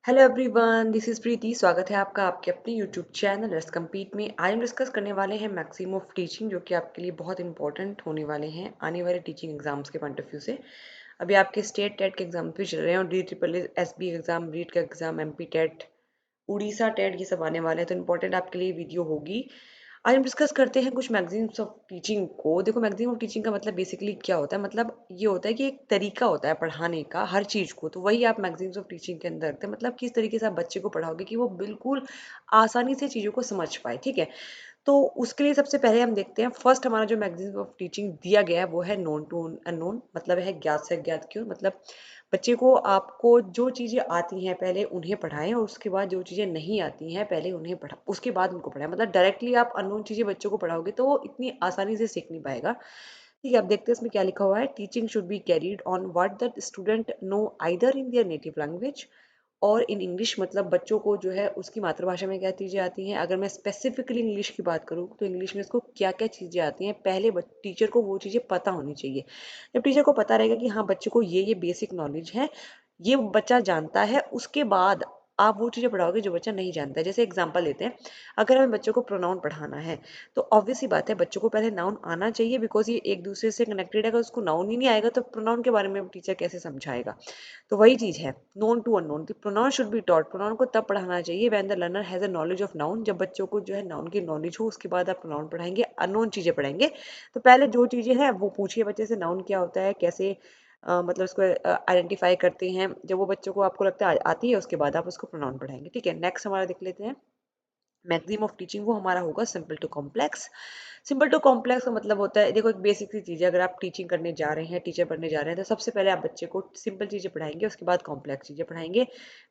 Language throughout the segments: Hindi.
हेलो एवरीवन, दिस इज प्रीति। स्वागत है आपका आपके अपने यूट्यूब चैनल लेट्स कम्पीट में। आज हम डिस्कस करने वाले हैं मैक्सिम ऑफ टीचिंग, जो कि आपके लिए बहुत इंपॉर्टेंट होने वाले हैं आने वाले टीचिंग एग्जाम्स के पॉइंट ऑफ व्यू से। अभी आपके स्टेट टेट के एग्जाम भी चल रहे हैं और D triple S B exam, REET का exam, M P TET, Orissa TET, ये सब आने वाले हैं, तो इंपॉर्टेंट आपके लिए वीडियो होगी। आज हम डिस्कस करते हैं कुछ मैगजीन्स ऑफ टीचिंग को। देखो, मैगजीन ऑफ टीचिंग का मतलब बेसिकली क्या होता है, मतलब ये होता है कि एक तरीका होता है पढ़ाने का हर चीज़ को, तो वही आप मैगजीन्स ऑफ टीचिंग के अंदर रखते हैं। मतलब किस तरीके से आप बच्चे को पढ़ाओगे कि वो बिल्कुल आसानी से चीज़ों को समझ पाए। ठीक है, तो उसके लिए सबसे पहले हम देखते हैं, फर्स्ट हमारा जो मैगजीन ऑफ टीचिंग दिया गया है वो है नोन टू अननोन, मतलब है ज्ञात से अज्ञात क्यों। मतलब बच्चे को आपको जो चीज़ें आती हैं पहले उन्हें पढ़ाएं और उसके बाद जो चीज़ें नहीं आती हैं पहले उन्हें पढ़ा उसके बाद उनको पढ़ाएं। मतलब डायरेक्टली आप अननोन चीज़ें बच्चों को पढ़ाओगे तो वो इतनी आसानी से सीख नहीं पाएगा। ठीक है, अब देखते हैं इसमें क्या लिखा हुआ है। Teaching should be carried on what the student know either in their native language और इन इंग्लिश। मतलब बच्चों को जो है उसकी मातृभाषा में क्या चीज़ें आती हैं। अगर मैं स्पेसिफिकली इंग्लिश की बात करूँ तो इंग्लिश में इसको क्या क्या चीज़ें आती हैं, पहले टीचर को वो चीज़ें पता होनी चाहिए। जब टीचर को पता रहेगा कि हाँ, बच्चे को ये बेसिक नॉलेज है, ये बच्चा जानता है, उसके बाद आप वो चीज़ें पढ़ाओगे जो बच्चा नहीं जानता है। जैसे एग्जाम्पल लेते हैं, अगर हमें बच्चों को प्रोनाउन पढ़ाना है तो ऑब्वियस सी बात है बच्चों को पहले नाउन आना चाहिए, बिकॉज ये एक दूसरे से कनेक्टेड है। अगर उसको नाउन ही नहीं आएगा तो प्रोनाउन के बारे में टीचर कैसे समझाएगा। तो वही चीज़ है known to unknown. The pronoun should be taught. Pronoun को तब पढ़ाना चाहिए when the learner has a knowledge of noun. जब बच्चों को जो है नाउन की नॉलेज हो उसके बाद आप प्रोनाउन पढ़ाएंगे, अननोन चीज़ें पढ़ाएंगे। तो पहले जो चीज़ें हैं वो पूछिए बच्चे से, नाउन क्या होता है, कैसे मतलब उसको आइडेंटिफाई करते हैं। जब वो बच्चों को आपको लगता है आती है उसके बाद आप उसको प्रोनाउन पढ़ाएंगे। ठीक है, नेक्स्ट हमारा देख लेते हैं मैक्सिम ऑफ टीचिंग। वो हमारा होगा simple to complex. Simple to complex का मतलब होता है, देखो एक बेसिक सी चीज़ है, अगर आप टीचिंग करने जा रहे हैं, टीचर बनने जा रहे हैं, तो सबसे पहले आप बच्चे को सिंपल चीज़ें पढ़ाएंगे, उसके बाद कॉम्प्लेक्स चीज़ें पढ़ाएंगे।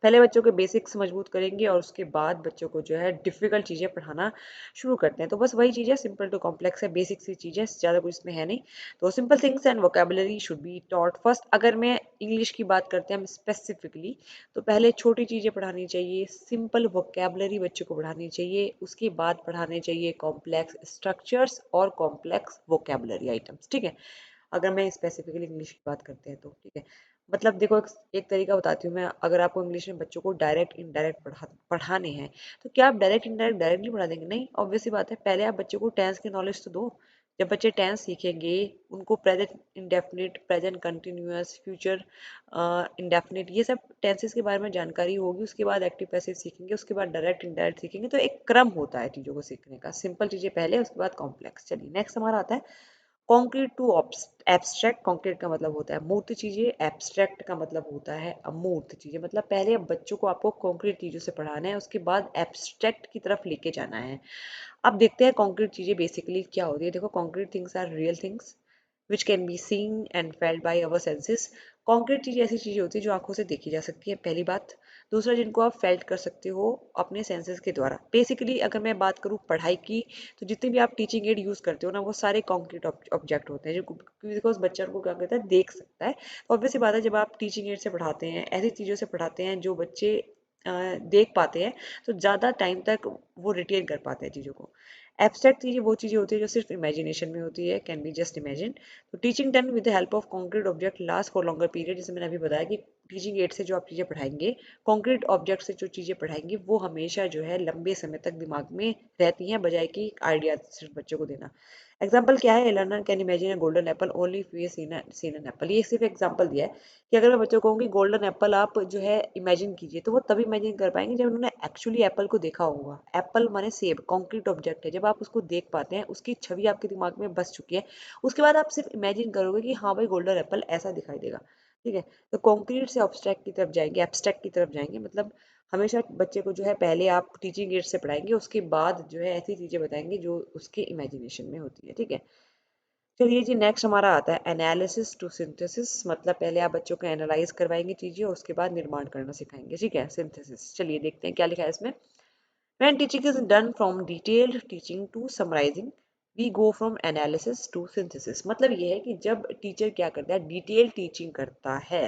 पहले बच्चों के बेसिक्स मजबूत करेंगे और उसके बाद बच्चों को जो है डिफिकल्ट चीज़ें पढ़ाना शुरू करते हैं। तो बस वही चीज़ है, सिंपल टू कॉम्प्लेक्स है, बेसिक सी चीज़ है, ज़्यादा कुछ इसमें है नहीं। तो simple things and vocabulary should be taught first. अगर मैं इंग्लिश की बात करते हैं हम स्पेसिफिकली, तो पहले छोटी चीज़ें पढ़ानी चाहिए, सिंपल वोकेबलरी बच्चों को पढ़ानी चाहिए, उसके बाद पढ़ाने चाहिए कॉम्प्लेक्स स्ट्रक्चर्स और कॉम्प्लेक्स वोकेबलरी आइटम्स। ठीक है, अगर मैं स्पेसिफिकली इंग्लिश की बात करते हैं तो। ठीक है, मतलब देखो एक तरीका बताती हूँ मैं। अगर आपको इंग्लिश में बच्चों को डायरेक्ट इनडायरेक्ट पढ़ाने हैं तो क्या आप डायरेक्ट इनडायरेक्ट डायरेक्टली पढ़ा देंगे? नहीं, ऑब्वियस सी बात है, पहले आप बच्चों को टेंस की नॉलेज तो दो। जब बच्चे टेंस सीखेंगे, उनको present indefinite, present continuous, future indefinite, ये सब टेंसेस के बारे में जानकारी होगी, उसके बाद एक्टिव पैसिव सीखेंगे, उसके बाद डायरेक्ट इनडायरेक्ट सीखेंगे। तो एक क्रम होता है चीज़ों को सीखने का, सिंपल चीज़ें पहले, उसके बाद कॉम्प्लेक्स। चलिए नेक्स्ट हमारा आता है कॉन्क्रीट टू एब्स्ट्रैक्ट। कॉन्क्रीट का मतलब होता है मूर्त चीजें, एब्स्ट्रैक्ट का मतलब होता है अमूर्त चीजें। मतलब पहले बच्चों को आपको कॉन्क्रीट चीजों से पढ़ाना है, उसके बाद एब्स्ट्रैक्ट की तरफ लेके जाना है। अब देखते हैं कॉन्क्रीट चीजें बेसिकली क्या होती है। देखो, concrete things are real things which can be seen and felt by our senses. Concrete चीज़ ऐसी चीज़ होती है जो आंखों से देखी जा सकती है, पहली बात। दूसरा, जिनको आप फेल्ट कर सकते हो अपने सेंसेस के द्वारा। बेसिकली अगर मैं बात करूँ पढ़ाई की, तो जितने भी आप टीचिंग एड यूज़ करते हो ना, वो सारे कॉन्क्रीट ऑब्जेक्ट होते हैं, जो बिकॉज बच्चा को क्या कहता है, देख सकता है। तो ऑब्वियस सी बात है, जब आप टीचिंग एड से पढ़ाते हैं, ऐसी चीज़ों से पढ़ाते हैं जो बच्चे देख पाते हैं, तो ज़्यादा टाइम तक वो रिटेन कर पाते हैं चीज़ों को। एब्स्ट्रैक्ट चीज़ें वो चीज़ें होती है जो सिर्फ इमेजिनेशन में होती है, कैन बी जस्ट इमेजिन। तो teaching done with the help of concrete object last for longer period. जैसे मैंने अभी बताया कि टीचिंग एड से जो आप चीज़ें पढ़ाएंगे, कॉन्क्रीट ऑब्जेक्ट से जो चीज़ें पढ़ाएंगे, वो हमेशा जो है लंबे समय तक दिमाग में रहती हैं, बजाय कि आइडिया सिर्फ बच्चों को देना। एग्जाम्पल क्या है, learner can imagine a golden apple only if we seen an apple. ये सिर्फ एग्जाम्पल दिया है कि अगर मैं बच्चों को कहूँगी गोल्डन एप्पल आप जो है इमेजिन कीजिए, तो वो तभी इमेजिन कर पाएंगे जब उन्होंने एक्चुअली एप्पल को देखा होगा। एप्पल माने सेब, कॉन्क्रीट ऑब्जेक्ट है, जब आप उसको देख पाते हैं, उसकी छवि आपके दिमाग में बस चुकी है, उसके बाद आप सिर्फ इमेजिन करोगे कि हाँ भाई गोल्डन एप्पल ऐसा दिखाई देगा। ठीक है, तो कॉन्क्रीट से ऑब्स्ट्रैक्ट की तरफ जाएंगे, एब्स्ट्रैक्ट की तरफ जाएंगे। मतलब हमेशा बच्चे को जो है पहले आप टीचिंग एड से पढ़ाएंगे, उसके बाद जो है ऐसी चीज़ें बताएंगे जो उसके इमेजिनेशन में होती है। ठीक है, चलिए जी नेक्स्ट हमारा आता है एनालिसिस टू सिंथेसिस। मतलब पहले आप बच्चों को एनालाइज करवाएंगे चीज़ें और उसके बाद निर्माण करना सिखाएंगे। ठीक है, सिंथेसिस। चलिए देखते हैं क्या लिखा है इसमें। When teaching is done from detailed teaching to summarizing, we go from analysis to synthesis। मतलब ये है कि जब टीचर क्या करता है, डिटेल टीचिंग करता है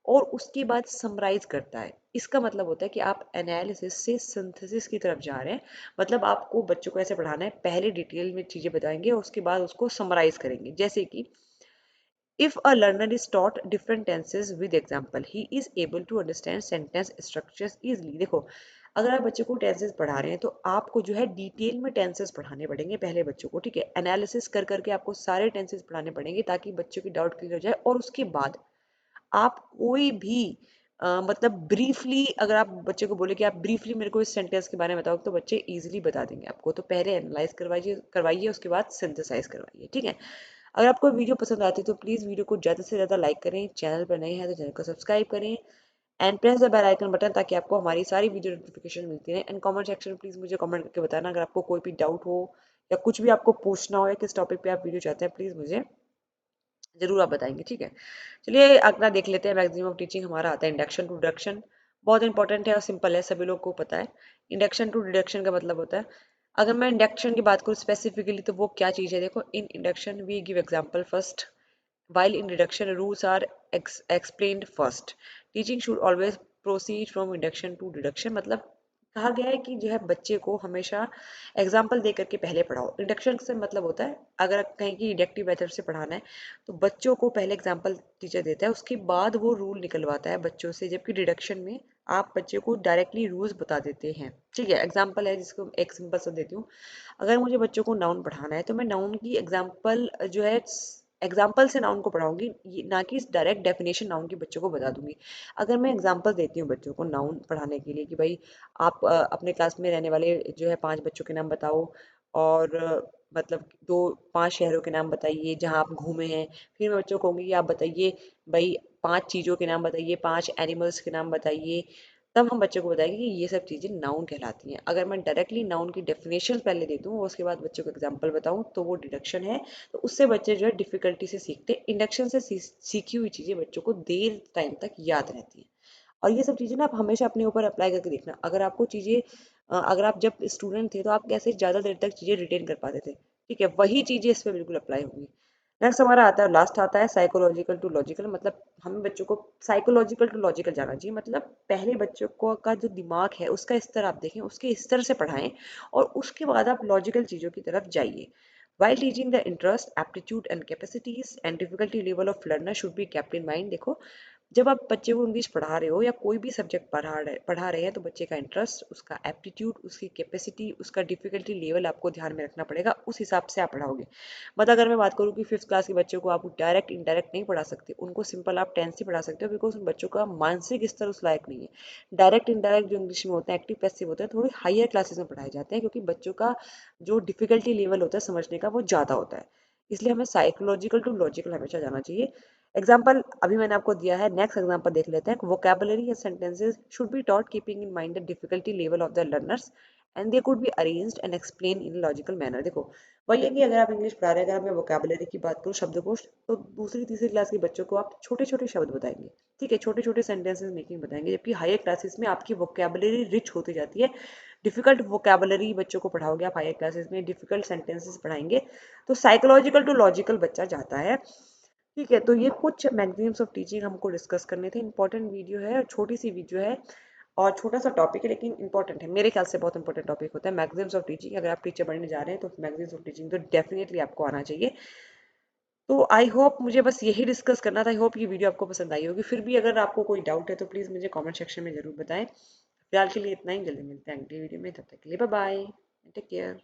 और उसके बाद समराइज करता है। इसका मतलब होता है कि आप एनालिसिस से सिंथेसिस की तरफ जा रहे हैं। मतलब आपको बच्चों को ऐसे पढ़ाना है, पहले डिटेल में चीज़ें बताएंगे और उसके बाद उसको समराइज करेंगे। जैसे कि If a learner is taught different tenses with example, he is able to understand sentence structures easily. देखो, अगर आप बच्चे को टेंसेस पढ़ा रहे हैं तो आपको जो है डिटेल में टेंसेस पढ़ाने पड़ेंगे पहले बच्चों को, ठीक है। एनालिसिस कर करके आपको सारे टेंसेस पढ़ाने पड़ेंगे ताकि बच्चों की डाउट क्लियर हो जाए, और उसके बाद आप कोई भी मतलब ब्रीफली, अगर आप बच्चे को बोले कि आप ब्रीफली मेरे को इस सेंटेंस के बारे में बताओ, तो बच्चे इजीली बता देंगे आपको। तो पहले एनालाइज करवाइए करवाइए उसके बाद सिंथेसाइज करवाइए, ठीक है। अगर आपको वीडियो पसंद आती है तो प्लीज़ वीडियो को ज़्यादा से ज़्यादा लाइक करें, चैनल पर नए हैं तो चैनल को सब्सक्राइब करें and press the bell icon button ताकि आपको हमारी सारी वीडियो नोटिफिकेशन मिलती रहे। एंड कमेंट सेक्शन में प्लीज़ मुझे कमेंट करके बताना अगर आपको कोई भी डाउट हो या कुछ भी आपको पूछना हो या किस टॉपिक पे आप वीडियो चाहते हैं, प्लीज़ मुझे ज़रूर आप बताएंगे, ठीक है। चलिए अगला देख लेते हैं। मैक्सिमम ऑफ टीचिंग हमारा आता है इंडक्शन टू डिडक्शन। बहुत इंपॉर्टेंट है और सिंपल है, सभी लोग को पता है। इंडक्शन टू डिडक्शन का मतलब होता है, अगर मैं इंडक्शन की बात करूँ स्पेसिफिकली तो वो क्या चीज़ है। देखो, in induction we give example first, while in reduction rules are explained first. Teaching should always proceed from induction to deduction। मतलब कहा गया है कि जो है बच्चे को हमेशा एग्जाम्पल दे करके पहले पढ़ाओ। इंडक्शन से मतलब होता है अगर कहीं की डिडक्टिव मेथड से पढ़ाना है तो बच्चों को पहले एग्जाम्पल टीचर देता है, उसके बाद वो रूल निकलवाता है बच्चों से, जबकि डिडक्शन में आप बच्चे को डायरेक्टली रूल्स बता देते हैं, ठीक है। एग्जाम्पल है जिसको एक सिंपल सा देती हूँ। अगर मुझे बच्चों को नाउन पढ़ाना है तो मैं नाउन की एग्जाम्पल जो है एग्जाम्पल से नाउन को पढ़ाऊंगी, ना कि डायरेक्ट डेफिनेशन नाउन की बच्चों को बता दूंगी। अगर मैं एग्जाम्पल देती हूँ बच्चों को नाउन पढ़ाने के लिए कि भाई आप अपने क्लास में रहने वाले जो है 5 बच्चों के नाम बताओ, और मतलब 2-5 शहरों के नाम बताइए जहाँ आप घूमे हैं। फिर मैं बच्चों को कहूँगी कि आप बताइए भाई 5 चीज़ों के नाम बताइए, 5 एनिमल्स के नाम बताइए। तब हम बच्चों को बताएंगे कि ये सब चीज़ें नाउन कहलाती हैं। अगर मैं डायरेक्टली नाउन की डेफिनेशन पहले दे दूँ और उसके बाद बच्चों को एग्जाम्पल बताऊँ तो वो डिडक्शन है। तो उससे बच्चे जो है डिफिकल्टी से सीखते हैं। इंडक्शन से सीखी हुई चीज़ें बच्चों को देर टाइम तक याद रहती हैं। और ये सब चीज़ें ना आप हमेशा अपने ऊपर अप्लाई करके देखना। अगर आपको चीज़ें अगर आप जब स्टूडेंट थे तो आप कैसे ज़्यादा देर तक चीज़ें रिटेन कर पाते थे, ठीक है, वही चीज़ें इस पे बिल्कुल अप्लाई होंगी। नेक्स्ट हमारा आता है, लास्ट आता है साइकोलॉजिकल टू लॉजिकल। मतलब हमें बच्चों को साइकोलॉजिकल टू लॉजिकल जाना चाहिए। मतलब पहले बच्चों को का जो दिमाग है उसका स्तर आप देखें, उसके स्तर से पढ़ाएं और उसके बाद आप लॉजिकल चीज़ों की तरफ जाइए। While teaching, the interest, aptitude and capacities and difficulty level of learner should be kept in mind। देखो, जब आप बच्चे को इंग्लिश पढ़ा रहे हो या कोई भी सब्जेक्ट पढ़ा रहे हैं तो बच्चे का इंटरेस्ट, उसका एप्टीट्यूड, उसकी कैपेसिटी, उसका डिफिकल्टी लेवल आपको ध्यान में रखना पड़ेगा। उस हिसाब से आप पढ़ाओगे। मतलब अगर मैं बात करूँ कि 5th क्लास के बच्चों को आप डायरेक्ट इनडायरेक्ट नहीं पढ़ा सकते, उनको सिंपल आप 10th से पढ़ा सकते हो, बिकॉज उन बच्चों का मानसिक स्तर उस लायक नहीं है। डायरेक्ट इनडायरेक्ट जो इंग्लिश में होता है, एक्टिव पैसिव होता है, थोड़ी हायर क्लासेस में पढ़ाए जाते हैं क्योंकि बच्चों का जो डिफिकल्टी लेवल होता है समझने का वो ज़्यादा होता है। इसलिए हमें साइकोलॉजिकल टू लॉजिकल हमेशा जाना चाहिए। एग्जाम्पल अभी मैंने आपको दिया है, नेक्स्ट एग्जाम्पल देख लेते हैं। Vocabulary and sentences should be taught keeping in mind the difficulty level of the learners and they could be arranged and explain in logical manner. देखो, वही है कि अगर आप इंग्लिश पढ़ा रहे हैं, अगर मैं वोकेबलरी की बात करूँ शब्दकोश, तो दूसरी तीसरी क्लास के बच्चों को आप छोटे छोटे शब्द बताएंगे, ठीक है, छोटे छोटे सेंटेंसेस मेकिंग बताएंगे, जबकि हायर क्लासेस में आपकी वोकेबलरी रिच होती जाती है। डिफिकल्ट वोकेबलरी बच्चों को पढ़ाओगे आप हायर क्लासेस में, डिफिकल्ट सेंटेंसेस पढ़ाएंगे, तो साइकोलॉजिकल टू लॉजिकल बच्चा जाता है, ठीक है। तो ये कुछ मैगजीम्स ऑफ टीचिंग हमको डिस्कस करने थे। इंपॉर्टेंट वीडियो है और छोटी सी वीडियो है और छोटा सा टॉपिक है, लेकिन इंपॉर्टेंट है, मेरे ख्याल से बहुत इंपॉर्टेंट टॉपिक होता है मैगजीम्स ऑफ टीचिंग। अगर आप टीचर बनने जा रहे हैं तो मैगजीम्स ऑफ टीचिंग तो डेफिनेटली आपको आना चाहिए। तो आई होप, मुझे बस यही डिस्कस करना था। आई होप ये वीडियो आपको पसंद आई होगी। फिर भी अगर आपको कोई डाउट है तो प्लीज़ मुझे कमेंट सेक्शन में ज़रूर बताएं। फिलहाल के लिए इतना ही, जल्दी मिलते हैं अगली वीडियो में, तब तक के लिए बाय बाय, टेक केयर।